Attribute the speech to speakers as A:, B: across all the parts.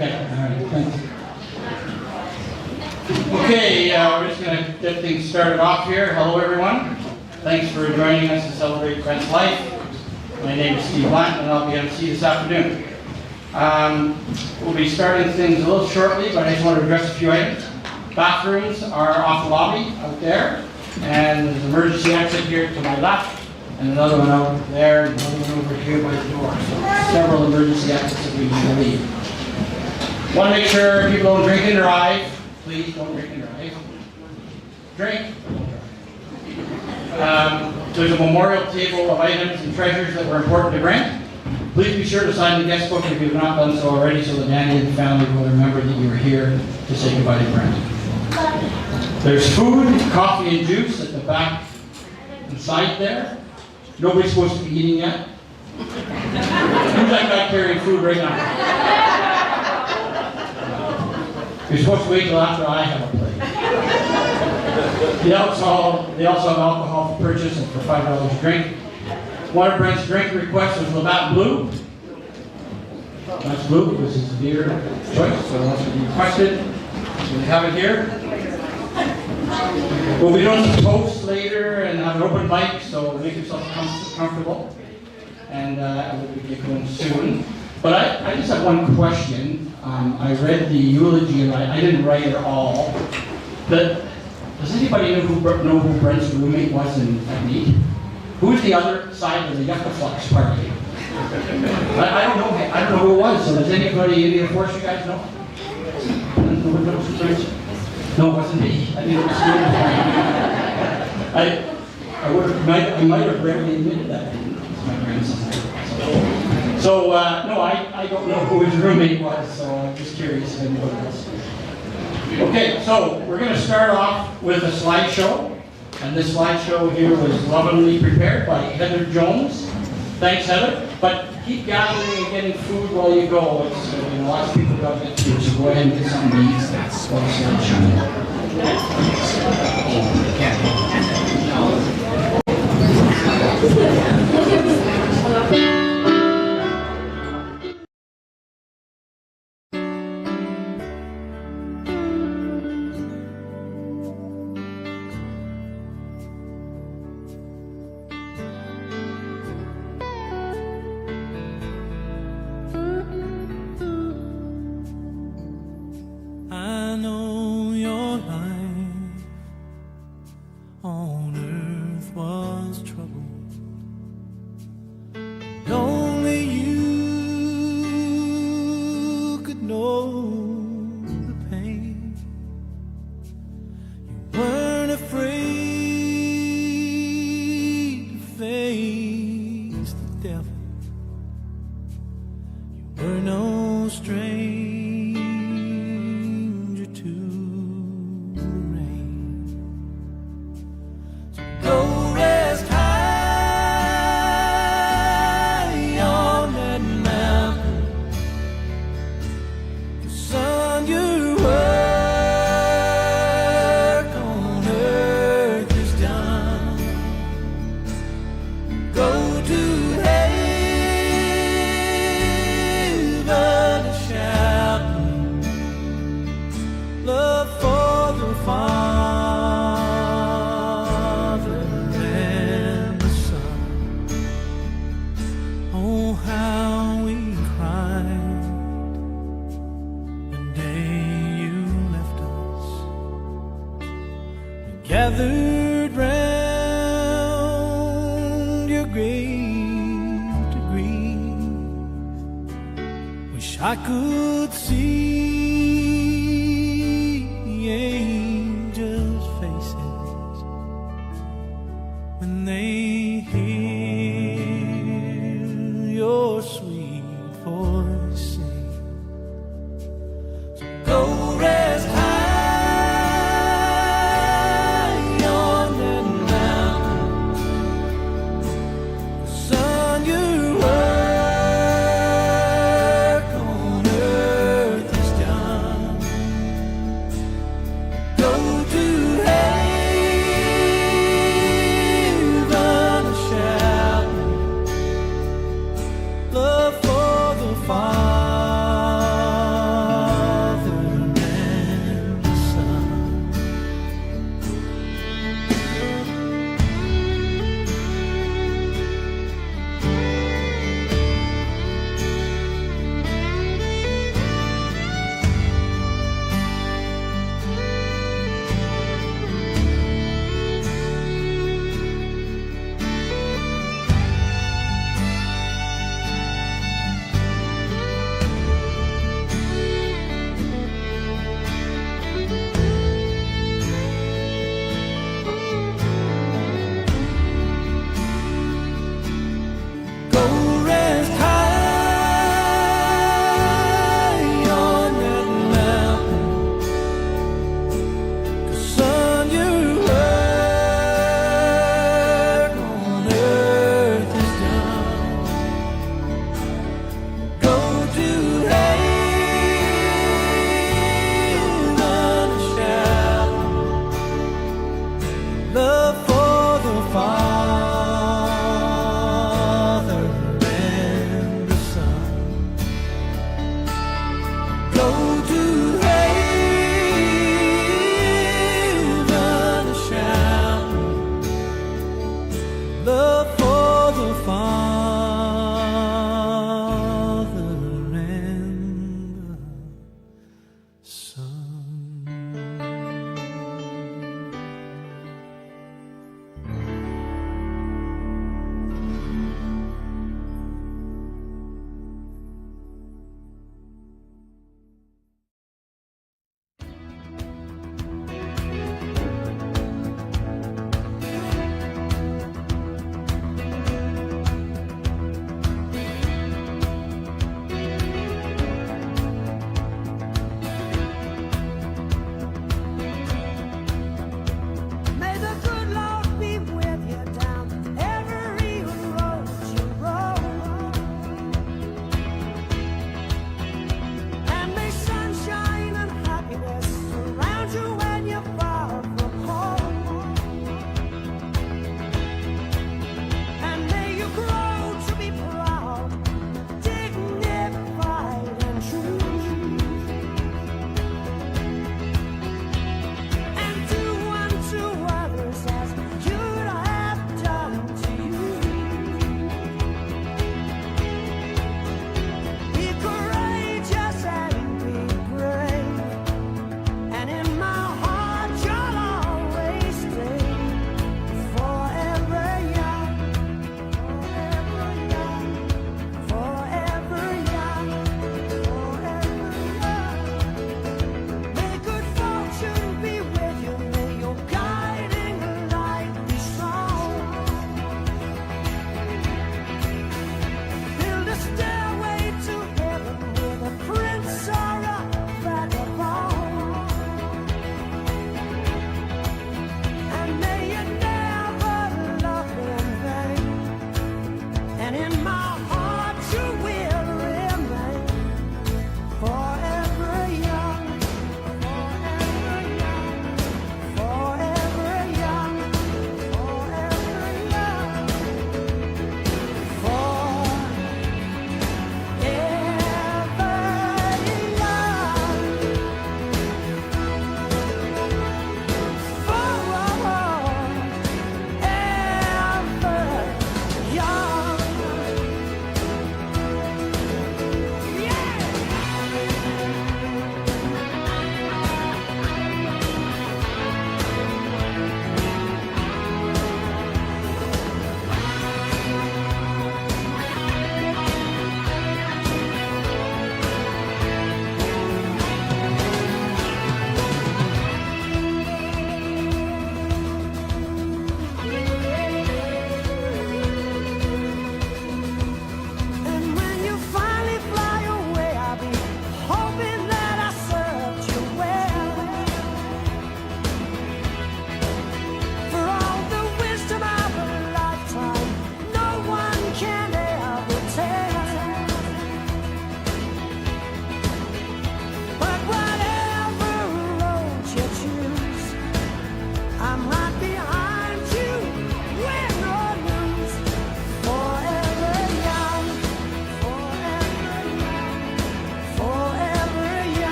A: Okay, all right, thanks. Okay, we're just going to get things started off here. Hello, everyone. Thanks for joining us to celebrate Brent's life. My name is Steve Blunt, and I'll be MC this afternoon. We'll be starting things a little shortly, but I just want to address a few items. Bathrooms are off the lobby out there, and there's an emergency exit here to my left, and another one out there, and another one over here by the door. So several emergency exits that we need to leave. Want to make sure people don't drink and drive. Please don't drink and drive. Drink. There's a memorial table of items and treasures that were important to Brent. Please be sure to sign the guest book if you have not done so already, so that Danny and the family will remember that you were here to say goodbye to Brent. There's food, coffee, and juice at the back inside there. Nobody's supposed to be eating yet. Who's that guy carrying food right now? You're supposed to wait till after I have a plate. They also have alcohol for purchase and for $5 a drink. One of Brent's drink requests was Labatt Blue. That's blue because it's a beer choice, so that's what he requested. So we have it here. We'll be doing some posts later and have an open mic, so make yourself comfortable. And we'll be going soon. But I just have one question. I read the eulogy and I didn't write it all. But does anybody know who Brent's roommate was at meet? Who's the other side of the Yucca Flux party? I don't know. I don't know who it was. So does anybody, any of the force you guys know? No, it wasn't me. I think it was I might have rarely admitted that. It's my grandson. So no, I don't know who his roommate was. So I'm just curious if anybody else. Okay, so we're going to start off with a slideshow. And this slideshow here was lovingly prepared by Heather Jones. Thanks, Heather. But keep gathering and getting food while you go. It's, lots of people got to get food, so go ahead and get something to eat. That's what the slideshow.
B: Gathered round your grave to grieve. Wish I could see the angels' faces when they hear your sweet voice sing. So go rest high. Son, your work on earth is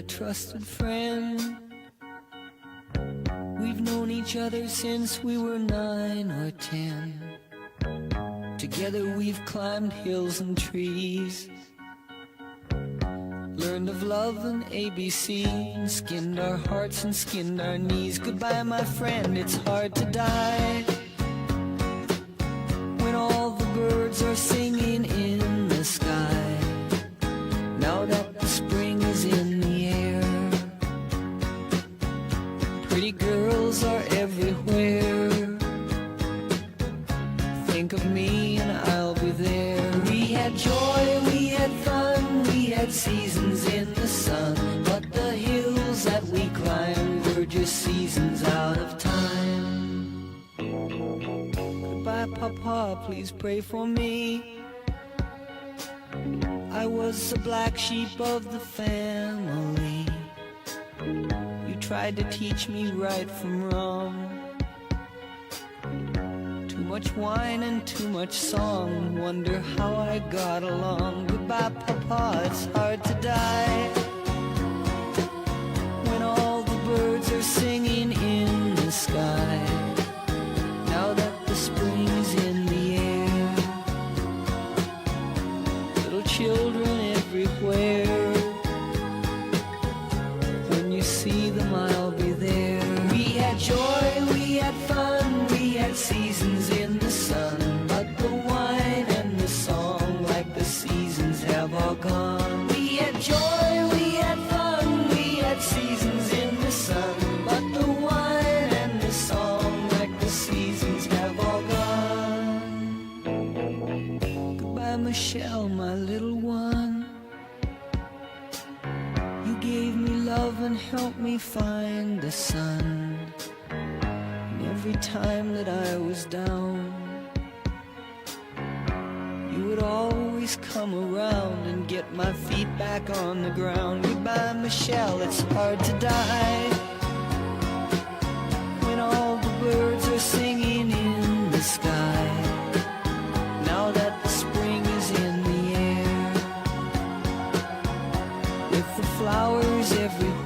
C: trusted friend. We've known each other since we were 9 or 10. Together we've climbed hills and trees, learned of love and ABC, and skinned our hearts and skinned our knees. Goodbye, my friend, it's hard to die when all the birds are singing in the sky. Now that the spring is in the air, pretty girls are everywhere. Think of me and I'll be there. We had joy, we had fun, we had seasons in the sun, but the hills that we climbed were just seasons out of time. Goodbye, Papa, please pray for me. I was the black sheep of the family. You tried to teach me right from wrong. Too much wine and too much song, wonder how I got along. Goodbye, Papa, it's hard to die when all the birds are singing in the sky. Now that the spring is in the air, little children everywhere. When you see them, I'll be there. We had joy, we had fun, we had seasons in the sun, but the wine and the song, like the seasons, have all gone. We had joy, we had fun, we had seasons in the sun, but the wine and the song, like the seasons, have all gone. Goodbye, Michelle, my little one. You gave me love and helped me find the sun. Every time that I was down, you would always come around and get my feet back on the ground. Goodbye, Michelle, it's hard to die when all the birds are singing in the sky. Now that the spring is in the air, with the flowers everywhere,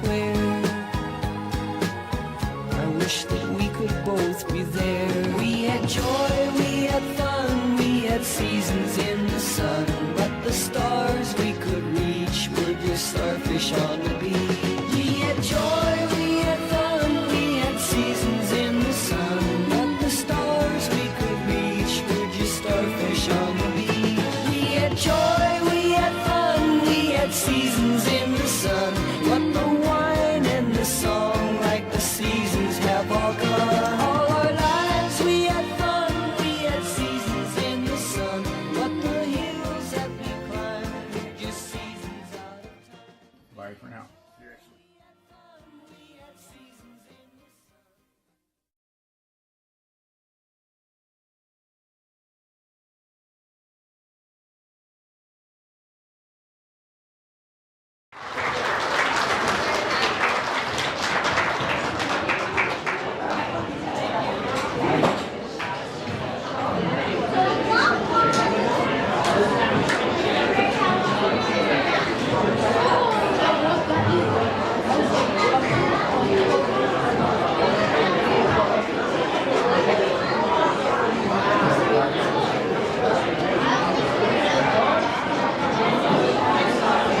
C: I wish that we could both be there. We had joy, we had fun, we had seasons in the sun, but the stars we could reach were just starfish on the beach. We had joy, we had fun, we had seasons in the sun, but the stars we could reach were just starfish on the beach. We had joy, we had fun, we had seasons in the sun, but the wine and the song, like the seasons, have all gone. All our lives we had fun, we had seasons in the sun, but the hills that we climbed were just seasons out of time.
A: Bye for now.
C: We had seasons in the sun.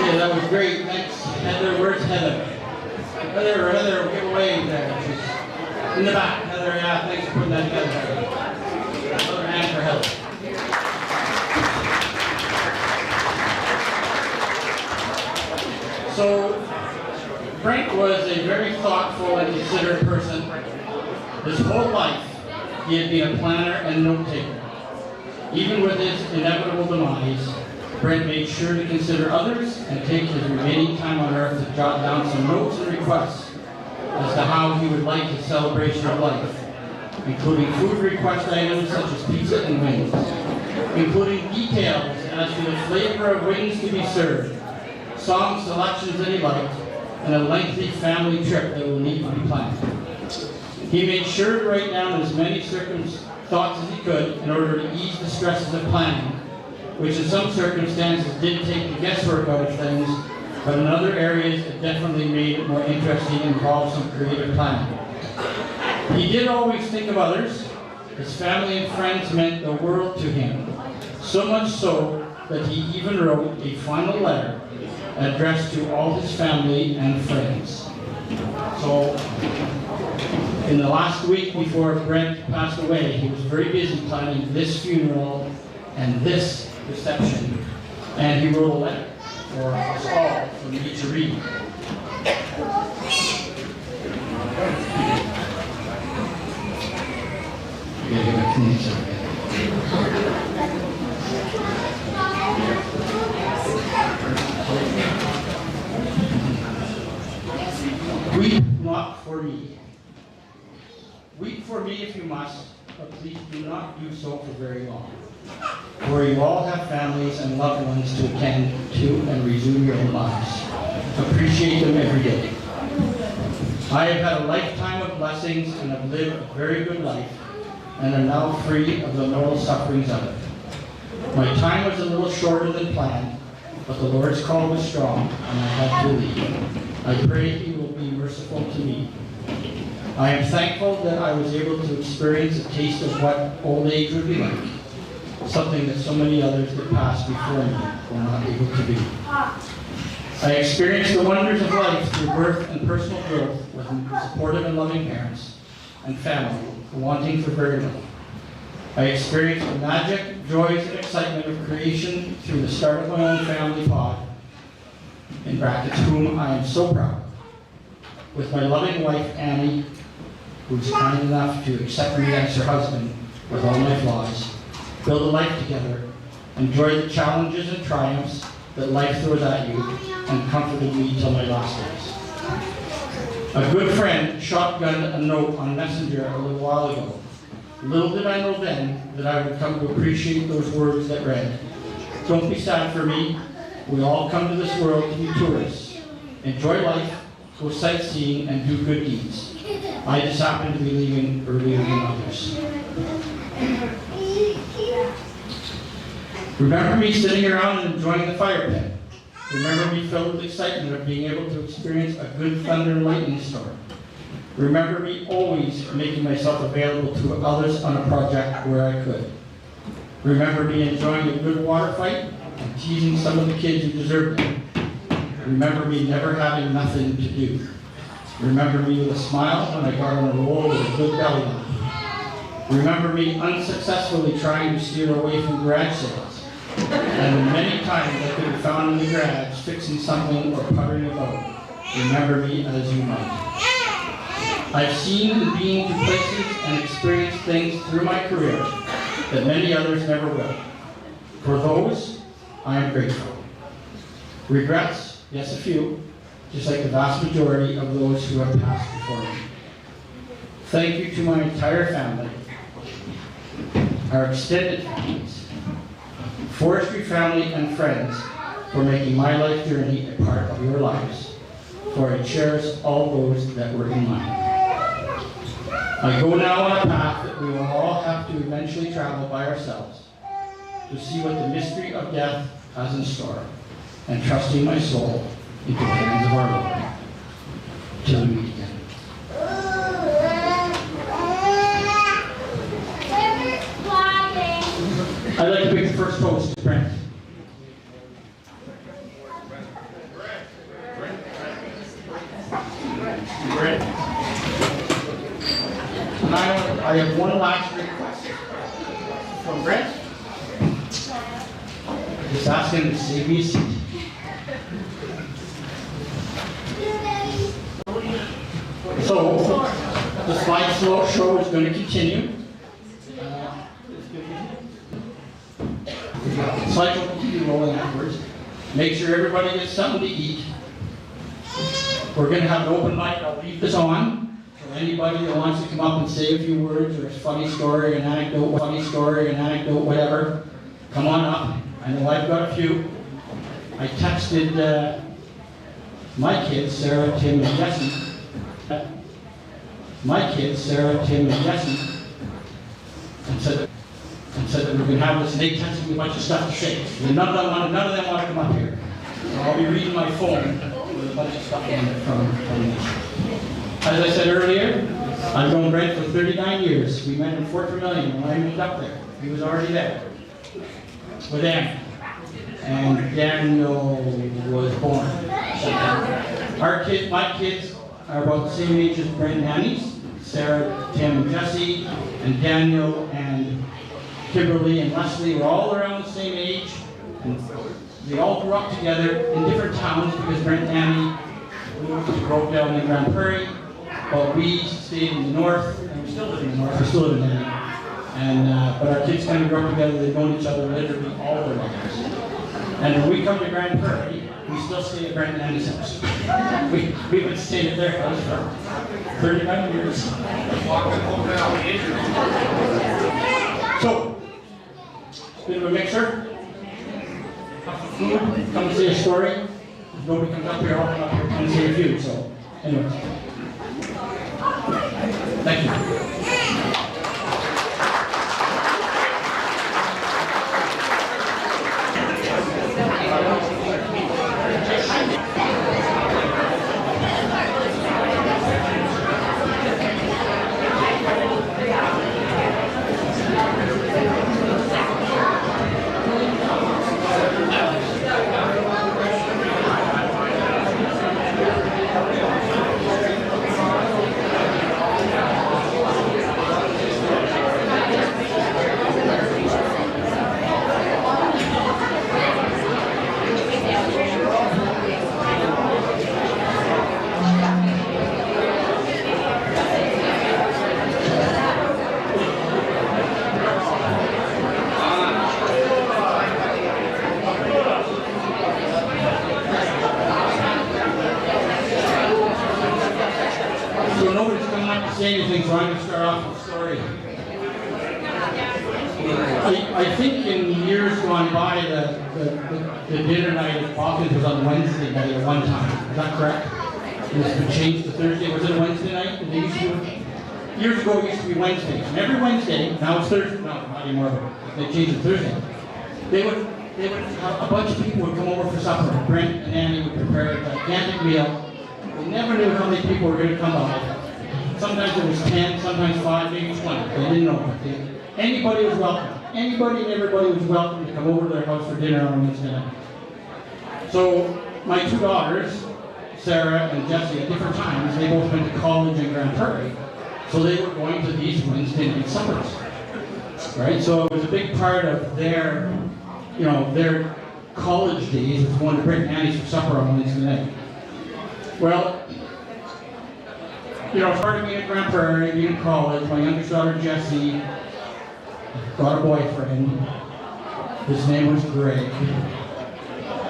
A: Yeah, that was great. Thanks, Heather. Where's Heather? Heather, give away there. She's in the back. Heather, yeah, thanks for putting that together. Another hand for Heather. So, Brent was a very thoughtful and considerate person. His whole life, he had been a planner and note-taker. Even with his inevitable demise, Brent made sure to consider others and take his remaining time on earth to jot down some notes and requests as to how he would like his celebration of life, including food request items such as pizza and wings, including details as to the flavor of wings to be served, song selections that he liked, and a lengthy family trip that will need to be planned. He made sure to write down as many thoughts as he could in order to ease the stresses of planning, which in some circumstances did take the guesswork out of things, but in other areas it definitely made it more interesting and involved some creative planning. He did always think of others. His family and friends meant the world to him, so much so that he even wrote a final letter addressed to all his family and friends. So, in the last week before Brent passed away, he was very busy planning this funeral and this reception, and he wrote a letter for us all for me to read. Weep not for me. Weep for me if you must, but please do not do so for very long. For you all have families and loved ones to attend to and resume your own lives. Appreciate them every day. I have had a lifetime of blessings and have lived a very good life and am now free of the mortal sufferings of it. My time was a little shorter than planned, but the Lord's call was strong and I had to leave. I pray He will be merciful to me. I am thankful that I was able to experience a taste of what old age would be like, something that so many others that passed before me were not able to do. I experienced the wonders of life through birth and personal growth with supportive and loving parents and family wanting for very little. I experienced the magic, joys, and excitement of creation through the start of my own family pod, in brackets, whom I am so proud, with my loving wife, Annie, who's kind enough to accept me as her husband with all my flaws, build a life together, enjoy the challenges and triumphs that life throws at you, and comforted me till my last days. A good friend shotgunned a note on Messenger a little while ago. Little did I know then that I would come to appreciate those words that read, "Don't be sad for me. We all come to this world to be tourists. Enjoy life, go sightseeing, and do good deeds. I just happen to be leaving earlier than others." Remember me sitting around and enjoying the fire pit. Remember me filled with excitement of being able to experience a good thunder and lightning storm. Remember me always making myself available to others on a project where I could. Remember me enjoying a good water fight and teasing some of the kids who deserved it. Remember me never having nothing to do. Remember me with a smile when I got on a roll with a good belly laugh. Remember me unsuccessfully trying to steer away from garage sales. And the many times I could have found in the garage fixing something or puttering about. Remember me as you might. I've seen and been to places and experienced things through my career that many others never will. For those, I am grateful. Regrets, yes, a few, just like the vast majority of those who have passed before me. Thank you to my entire family, our extended families, forestry family and friends for making my life journey a part of your lives, for I cherish all those that were in mine. I go now on a path that we will all have to eventually travel by ourselves to see what the mystery of death has in store, and trusting my soul into the hands of our Lord. Till we meet again. I'd like to pick the first toast to Brent. Brent. And I have one last request from Brent. Just ask him to save me a seat. So, the slide show is going to continue. Slideshow will continue rolling afterwards. Make sure everybody gets something to eat. We're going to have an open mic. I'll leave this on. So anybody that wants to come up and say a few words or a funny story, an anecdote, whatever, come on up. I know I've got a few. I texted my kids, Sarah, Tim, and Jesse. And said that we're going to have this, and they texted me a bunch of stuff to say. And none of them want to come up here. So I'll be reading my phone with a bunch of stuff in it from this. As I said earlier, I've known Brent for 39 years. We met in Fort Vermilion when I moved up there. He was already there with Anne. And Daniel was born. My kids are about the same age as Brent and Annie's. Sarah, Tim, and Jesse, and Daniel, and Kimberly, and Leslie were all around the same age. And they all grew up together in different towns because Brent and Annie moved to Brochon and Grand Prairie. But we stayed in the north, and we still live in the north. We still live in Annie. And but our kids kind of grew up together. They've known each other literally all their lives. And when we come to Grand Prairie, we still stay at Brent and Annie's house. We would stay at their house for 39 years. So, bit of a mixer. Food, come and say a story. If nobody comes up here, I'll come up here and say a few. So, anyway. Thank you. Say anything, so I'm going to start off with a story. I think in years gone by, the dinner night at Bochon was on Wednesday night at one time. Is that correct? It was changed to Thursday. Was it Wednesday night? They used to, years ago, it used to be Wednesday. And every Wednesday, now it's Thursday. No, not anymore. But they changed it to Thursday. They would a bunch of people would come over for supper. Brent and Annie would prepare a gigantic meal. We never knew how many people were going to come by. Sometimes it was 10, sometimes 5, maybe 20. They didn't know. But anybody was welcome. Anybody and everybody was welcome to come over to their house for dinner on Wednesday night. So my two daughters, Sarah and Jessie, at different times, they both went to college in Grand Prairie. So they were going to these Wednesday night suppers. Right? So it was a big part of their, their college days was going to Brent and Annie's for supper on Wednesday night. Well, started being at Grand Prairie, being in college, my youngest daughter Jessie got a boyfriend. His name was Greg.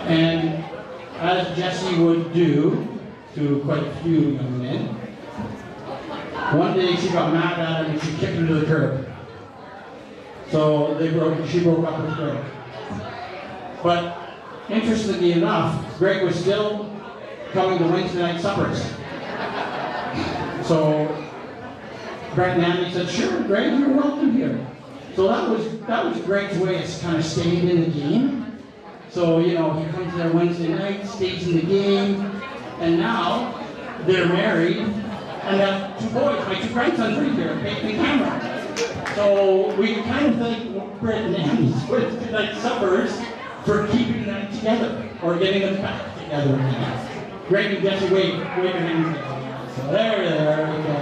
A: And as Jessie would do to quite a few young men, one day she got mad at him and she kicked him to the curb. So she broke up with Greg. But interestingly enough, Greg was still coming to Wednesday night suppers. So Brent and Annie said, "Sure, Greg, you're welcome here." So that was Greg's way of kind of staying in the game. So he comes there Wednesday night, stays in the game, and now they're married and have two boys. My two grandsons right here, taking the camera. So we kind of thank Brent and Annie's Wednesday night suppers for keeping them together or getting them back together. Greg and Jesse wave your hands together. So there we go.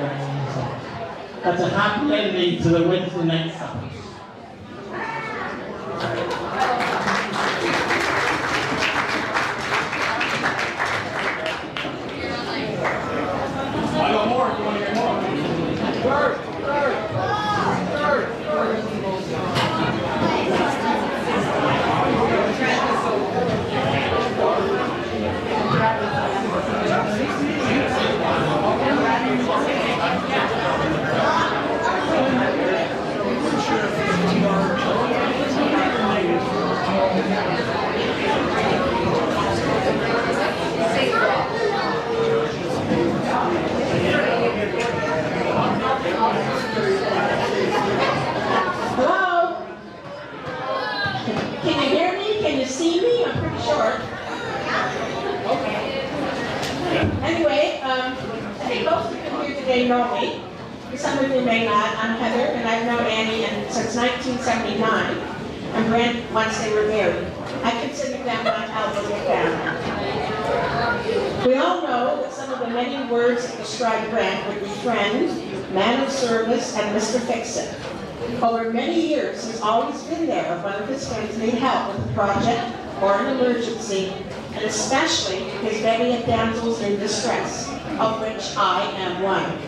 A: That's a happy ending to the Wednesday night suppers. I got more. You want to hear more? Third.
D: Hello? Can you hear me? Can you see me? I'm pretty short. may know me. Some of you may not. I'm Heather, and I've known Annie since 1979, and Brent once they were married. I consider them my elderly family. We all know that some of the many words that describe Brent would be friend, man of service, and Mr. Fix-It. Over many years, he's always been there if one of his friends need help with a project or an emergency, and especially his many of damsels in distress, of which I am one.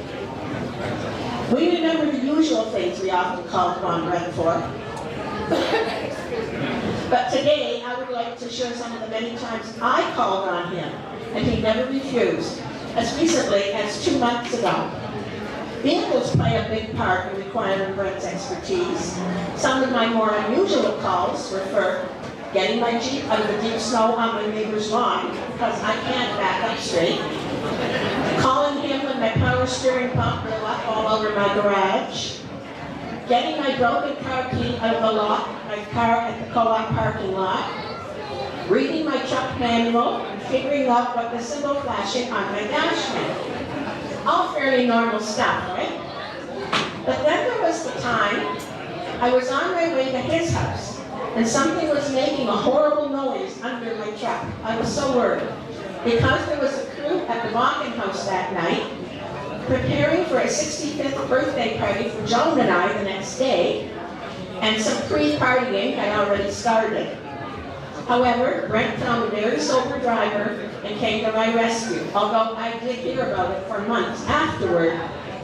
D: We remember the usual things we often called upon Brent for. But today, I would like to share some of the many times I called on him, and he never refused, as recently as 2 months ago. Vehicles play a big part in requiring Brent's expertise. Some of my more unusual calls were for getting my Jeep out of the deep snow on my neighbor's lawn, because I can't back up straight. Calling him when my power steering pump blew up all over my garage. Getting my broken car key out of the lock, my car at the co-op parking lot. Reading my truck manual and figuring out what the symbol flashing on my dash meant. All fairly normal stuff, right? But then there was the time I was on my way to his house, and something was making a horrible noise under my truck. I was so worried, because there was a crew at the Bochon house that night, preparing for a 65th birthday party for Joan and I the next day, and some pre-partying had already started. However, Brent found a very sober driver and came to my rescue. Although I did hear about it for months afterward,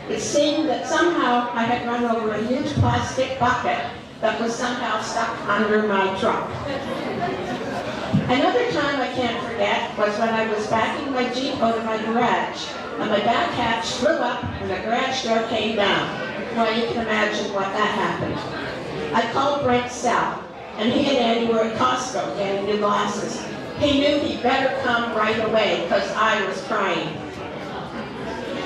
D: it seemed that somehow I had run over a huge plastic bucket that was somehow stuck under my truck. Another time I can't forget was when I was backing my Jeep out of my garage, and my back hatch flew up and the garage door came down. Well, you can imagine what that happened. I called Brent's cell, and he and Andy were at Costco getting new glasses. He knew he'd better come right away because I was crying.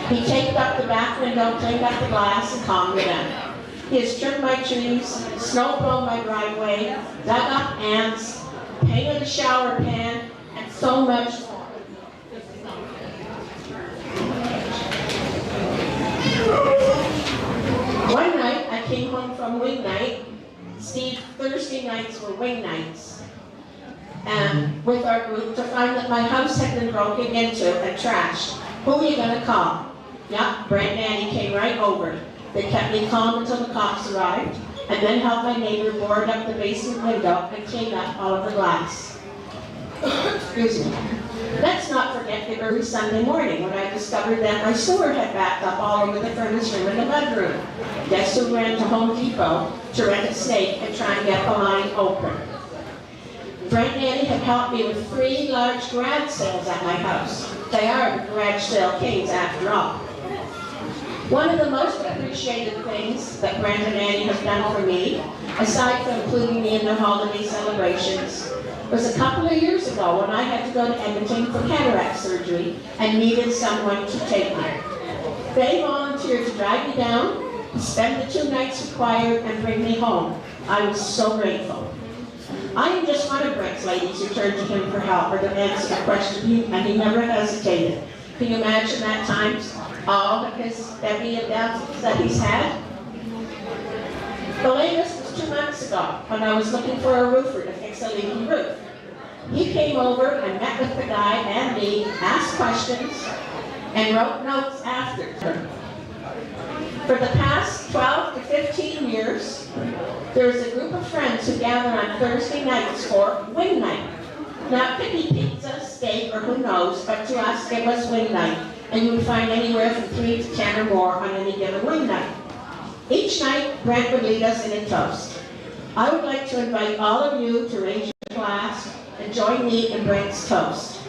D: He taped up the back window, cleaned up the glass, and calmed me down. He has trimmed my trees, snowblowed my driveway, dug up ants, painted a shower pan, and so much more. One night, I came home from wing night. Steve, Thursday nights were wing nights, and with our group, to find that my house had been broken into and trashed. Who are you going to call? Yep, Brent and Annie came right over. They kept me calm until the cops arrived, and then helped my neighbor board up the basement window and clean up all of the glass. Excuse me. Let's not forget the early Sunday morning when I discovered that my sewer had backed up all over the furnace room and the mudroom. Guess who ran to Home Depot to rent a snake and try and get the line open? Brent and Annie had helped me with 3 large garage sales at my house. They are the garage sale kings after all. One of the most appreciated things that Brent and Annie have done for me, aside from including me in their holiday celebrations, was a couple of years ago when I had to go to Edmonton for cataract surgery and needed someone to take me. They volunteered to drive me down, spend the 2 nights required, and bring me home. I was so grateful. I am just one of Brent's ladies who turned to him for help or to answer a question, and he never hesitated. Can you imagine that times all of his Debbie and Debs that he's had? The latest was 2 months ago when I was looking for a roofer to fix a leaky roof. He came over and met with the guy and me, asked questions, and wrote notes after. For the past 12 to 15 years, there's a group of friends who gather on Thursday nights for wing night. Now, it could be pizza, steak, or who knows, but to us it was wing night, and you would find anywhere from 3 to 10 or more on any given wing night. Each night, Brent would lead us in a toast. I would like to invite all of you to raise your glass and join me in Brent's toast.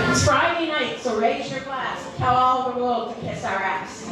D: It's Friday night, so raise your glass and tell all the world to kiss our ass.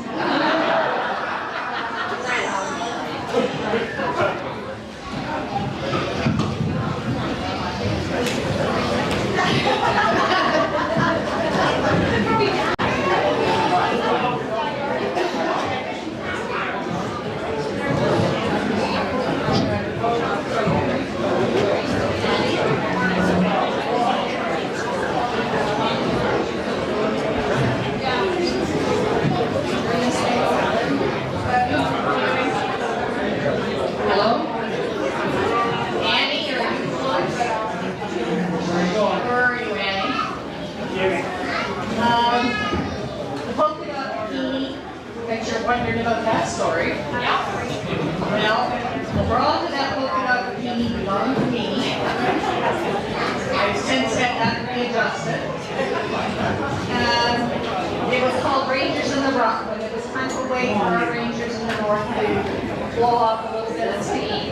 E: wait for our rangers in the north to blow off a little bit of steam.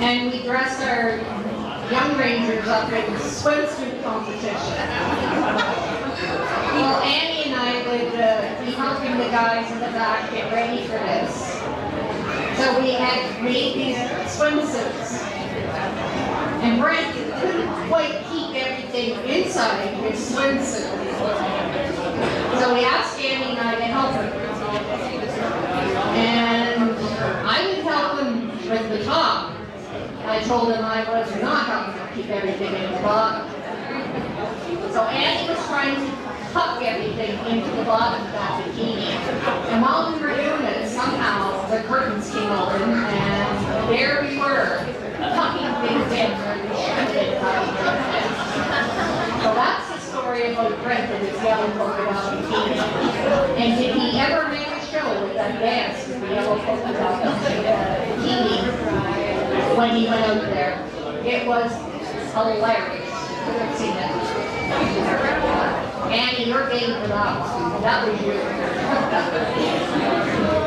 E: And we dressed our young rangers up in swimsuit competition. Well, Annie and I would be helping the guys in the back get ready for this. So we had made these swimsuits. And Brent couldn't quite keep everything inside his swimsuit. So we asked Annie and I to help him. And I would help him with the top. I told him I was not helping him keep everything in the bottom. So Annie was trying to tuck everything into the bottom of that bikini. And while we were doing it, somehow the curtains came open and there we were, tucking things in where we should have been tucking things in. So that's the story about Brent and his yellow polka dot bikini. And did he ever make a show with that dance with the yellow polka dot bikini when he went out there? It was hilarious. You could have seen it. Annie, you're game for that one. That was you.